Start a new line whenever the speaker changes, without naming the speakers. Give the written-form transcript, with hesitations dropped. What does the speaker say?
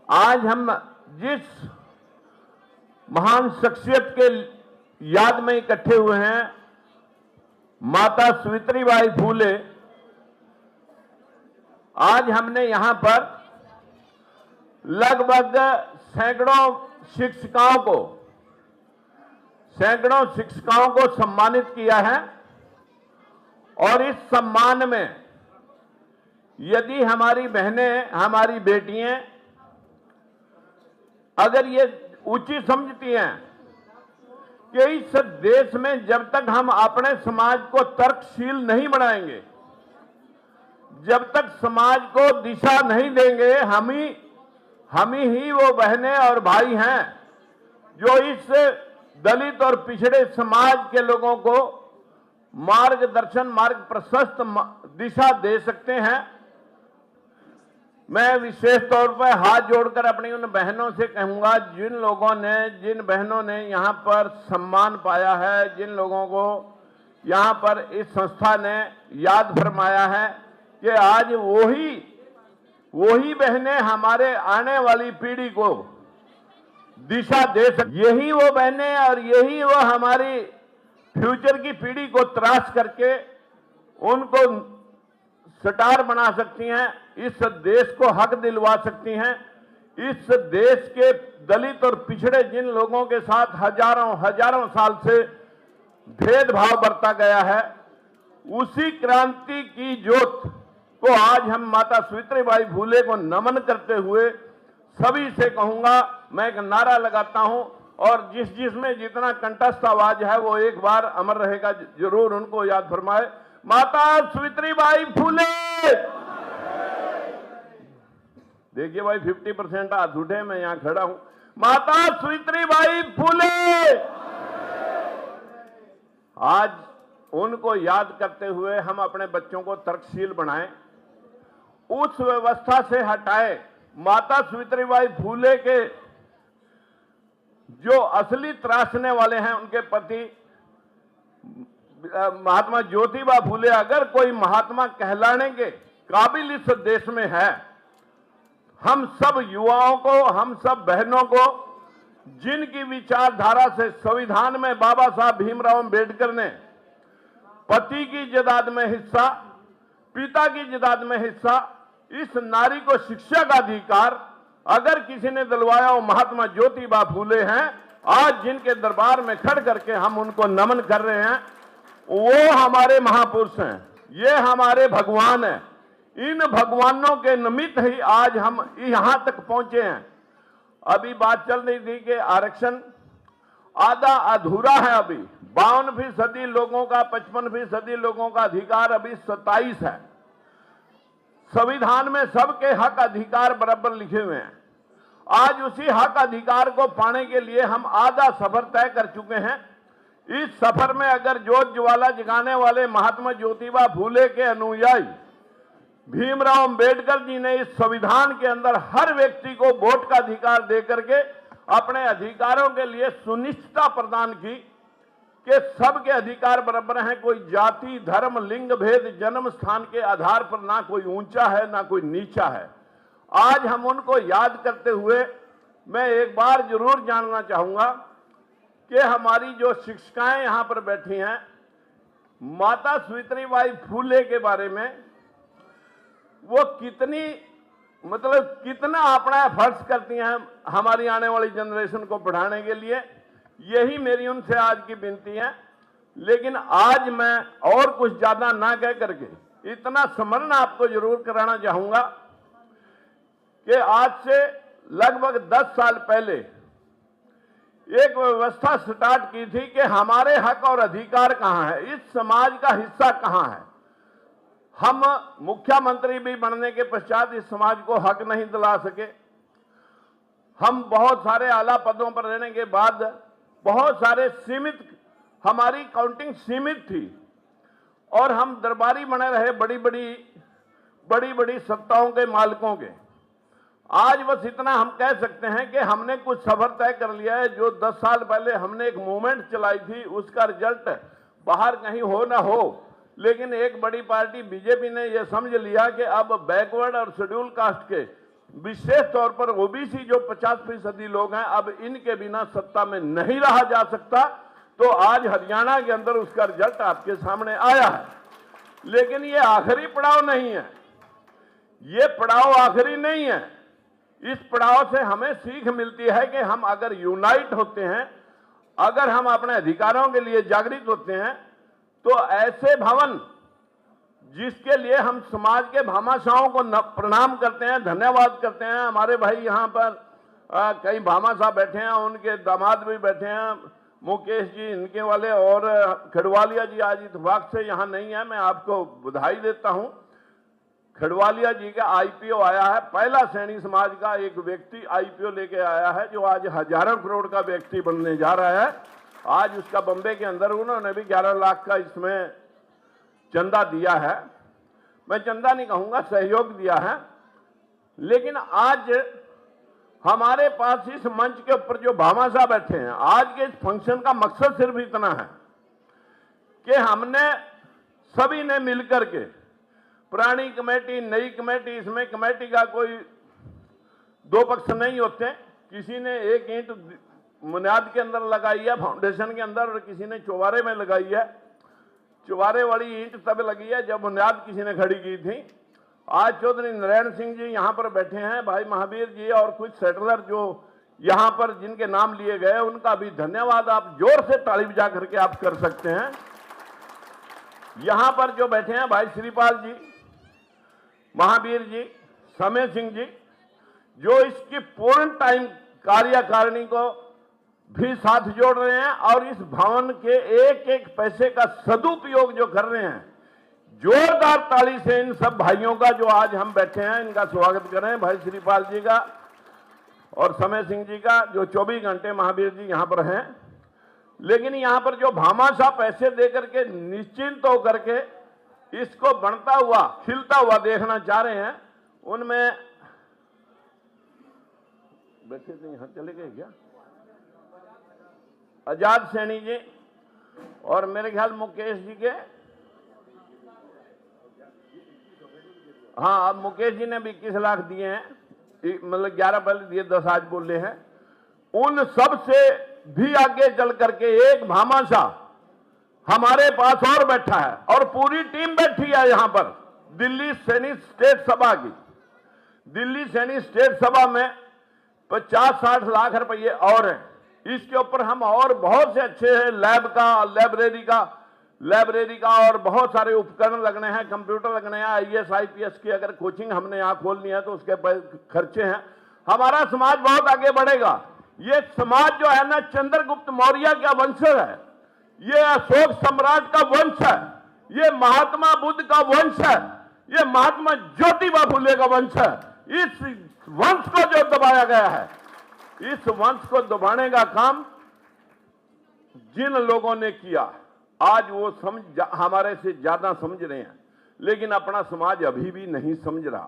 आज हम जिस महान शख्सियत के याद में इकट्ठे हुए हैं, माता सावित्रीबाई फूले, आज हमने यहां पर लगभग सैकड़ों शिक्षिकाओं को सम्मानित किया है। और इस सम्मान में यदि हमारी बहनें, हमारी बेटियां अगर ये उचित समझती हैं कि इस देश में जब तक हम अपने समाज को तर्कशील नहीं बनाएंगे, जब तक समाज को दिशा नहीं देंगे, हम ही वो बहनें और भाई हैं जो इस दलित और पिछड़े समाज के लोगों को मार्गदर्शन, मार्ग प्रशस्त दिशा दे सकते हैं। मैं विशेष तौर पर हाथ जोड़कर अपनी उन बहनों से कहूंगा, जिन बहनों ने यहां पर सम्मान पाया है, जिन लोगों को यहां पर इस संस्था ने याद फरमाया है, कि आज वही बहनें हमारे आने वाली पीढ़ी को दिशा दे सकती। यही वो बहनें और यही वो हमारी फ्यूचर की पीढ़ी को त्रास करके उनको स्टार बना सकती हैं, इस देश को हक दिलवा सकती हैं। इस देश के दलित और पिछड़े जिन लोगों के साथ हजारों साल से भेदभाव बरता गया है, उसी क्रांति की ज्योत को आज हम माता सावित्रीबाई फूले को नमन करते हुए सभी से कहूंगा, मैं एक नारा लगाता हूं, और जिसमें जितना कंठस्थ आवाज है वो एक बार अमर रहेगा, जरूर उनको याद फरमाए। माता सावित्रीबाई फूले। देखिए भाई 50% हाथ उठे, मैं यहां खड़ा हूं। माता सावित्रीबाई फूले। आज उनको याद करते हुए हम अपने बच्चों को तर्कशील बनाएं, उस व्यवस्था से हटाएं। माता सावित्रीबाई फूले के जो असली त्रासने वाले हैं, उनके पति महात्मा ज्योतिबा फूले, अगर कोई महात्मा कहलाने के काबिल इस देश में है, हम सब युवाओं को, हम सब बहनों को, जिनकी विचारधारा से संविधान में बाबा साहब भीमराव अंबेडकर ने पति की जदाद में हिस्सा, पिता की जदाद में हिस्सा, इस नारी को शिक्षा का अधिकार अगर किसी ने दिलवाया वो महात्मा ज्योतिबा फूले हैं। आज जिनके दरबार में खड़ करके हम उनको नमन कर रहे हैं, वो हमारे महापुरुष हैं, ये हमारे भगवान हैं। इन भगवानों के निमित्त ही आज हम यहां तक पहुंचे हैं। अभी बात चल रही थी कि आरक्षण आधा अधूरा है। अभी 52% लोगों का, 55% लोगों का अधिकार अभी 27 है। संविधान में सबके हक अधिकार बराबर लिखे हुए हैं। आज उसी हक अधिकार को पाने के लिए हम आधा सफर तय कर चुके हैं। इस सफर में अगर जोत ज्वाला जगाने वाले महात्मा ज्योतिबा फूले के अनुयायी भीमराव अंबेडकर जी ने इस संविधान के अंदर हर व्यक्ति को वोट का अधिकार देकर के अपने अधिकारों के लिए सुनिश्चितता प्रदान की कि सबके अधिकार बराबर हैं। कोई जाति, धर्म, लिंग भेद, जन्म स्थान के आधार पर ना कोई ऊंचा है ना कोई नीचा है। आज हम उनको याद करते हुए मैं एक बार जरूर जानना चाहूंगा कि हमारी जो शिक्षिकाएं यहां पर बैठी हैं, माता सावित्रीबाई फूले के बारे में वो कितना अपना एफर्ट्स करती हैं हमारी आने वाली जनरेशन को पढ़ाने के लिए। यही मेरी उनसे आज की विनती है। लेकिन आज मैं और कुछ ज्यादा ना कह करके इतना स्मरण आपको जरूर कराना चाहूंगा कि आज से लगभग 10 साल पहले एक व्यवस्था स्टार्ट की थी कि हमारे हक और अधिकार कहां है, इस समाज का हिस्सा कहां है। हम मुख्यमंत्री भी बनने के पश्चात इस समाज को हक नहीं दिला सके। हम बहुत सारे आला पदों पर रहने के बाद बहुत सारे हमारी काउंटिंग सीमित थी और हम दरबारी बने रहे बड़ी बड़ी सत्ताओं के मालिकों के। आज बस इतना हम कह सकते हैं कि हमने कुछ सफर तय कर लिया है। जो 10 साल पहले हमने एक मूवमेंट चलाई थी, उसका रिजल्ट बाहर कहीं हो ना हो, लेकिन एक बड़ी पार्टी बीजेपी ने यह समझ लिया कि अब बैकवर्ड और शेड्यूल कास्ट के विशेष तौर पर ओबीसी जो 50% लोग हैं, अब इनके बिना सत्ता में नहीं रहा जा सकता। तो आज हरियाणा के अंदर उसका रिजल्ट आपके सामने आया है। लेकिन ये आखिरी पड़ाव नहीं है, ये पड़ाव आखिरी नहीं है। इस पड़ाव से हमें सीख मिलती है कि हम अगर यूनाइट होते हैं, अगर हम अपने अधिकारों के लिए जागृत होते हैं, तो ऐसे भवन जिसके लिए हम समाज के भामाशाहों को प्रणाम करते हैं, धन्यवाद करते हैं। हमारे भाई यहाँ पर कई भामाशाह बैठे हैं, उनके दामाद भी बैठे हैं, मुकेश जी इनके वाले, और खड़वालिया जी आज इत्तेफाक से यहाँ नहीं है, मैं आपको बधाई देता हूँ। खड़वालिया जी का आईपीओ आया है, पहला सैनी समाज का एक व्यक्ति आईपीओ लेके आया है, जो आज हजारों करोड़ का व्यक्ति बनने जा रहा है। आज उसका बम्बे के अंदर उन्होंने भी 11 लाख का इसमें चंदा दिया है। मैं चंदा नहीं कहूंगा, सहयोग दिया है। लेकिन आज हमारे पास इस मंच के ऊपर जो भामाशाह बैठे हैं, आज के इस फंक्शन का मकसद सिर्फ इतना है कि हमने सभी ने मिलकर के, पुरानी कमेटी, नई कमेटी, इसमें कमेटी का कोई दो पक्ष नहीं होते। किसी ने एक ईंट बुनियाद के अंदर लगाई है, फाउंडेशन के अंदर, और किसी ने चौबारे में लगाई है। चौबारे वाली ईंट तब लगी है जब बुनियाद किसी ने खड़ी की थी। आज चौधरी नारायण सिंह जी यहाँ पर बैठे हैं, भाई महावीर जी और कुछ सेटलर जो यहाँ पर जिनके नाम लिए गए, उनका भी धन्यवाद आप जोर से ताली बजा करके आप कर सकते हैं। यहाँ पर जो बैठे हैं भाई श्रीपाल जी, महावीर जी, समय सिंह जी, जो इसकी पूर्ण टाइम कार्यकारिणी को भी साथ जोड़ रहे हैं और इस भवन के एक एक पैसे का सदुपयोग जो कर रहे हैं। जोरदार ताली से इन सब भाइयों का जो आज हम बैठे हैं, इनका स्वागत करें, भाई श्रीपाल जी का और समय सिंह जी का, जो 24 घंटे महावीर जी यहाँ पर हैं। लेकिन यहाँ पर जो भामाशाह पैसे दे करके निश्चिंत होकर के इसको बनता हुआ, खिलता हुआ देखना चाह रहे हैं, उनमें बैठे थे, यहाँ चले गए क्या? आजाद सैनी जी और मेरे ख्याल मुकेश जी के, हाँ, अब मुकेश जी ने भी 21 लाख दिए हैं, मतलब 11 पहले दिए, 10 आज बोले हैं। उन सब से भी आगे चल करके एक भामाशाह हमारे पास और बैठा है, और पूरी टीम बैठी है यहाँ पर दिल्ली सैनिक स्टेट सभा की। दिल्ली सैनिक स्टेट सभा में 50-60 लाख रुपये और हैं। इसके ऊपर हम और बहुत से अच्छे हैं, लैब का, लाइब्रेरी का और बहुत सारे उपकरण लगने हैं, कंप्यूटर लगने हैं, IAS IPS की अगर कोचिंग हमने यहाँ खोलनी है तो उसके खर्चे हैं। हमारा समाज बहुत आगे बढ़ेगा। ये समाज जो है ना, चंद्रगुप्त मौर्य का वंशज है, ये अशोक सम्राट का वंश है, ये महात्मा बुद्ध का वंश है, ये महात्मा ज्योतिबा फुले का वंश है। इस वंश को जो दबाया गया है, इस वंश को दबाने का काम जिन लोगों ने किया, आज वो हमारे से ज्यादा समझ रहे हैं, लेकिन अपना समाज अभी भी नहीं समझ रहा।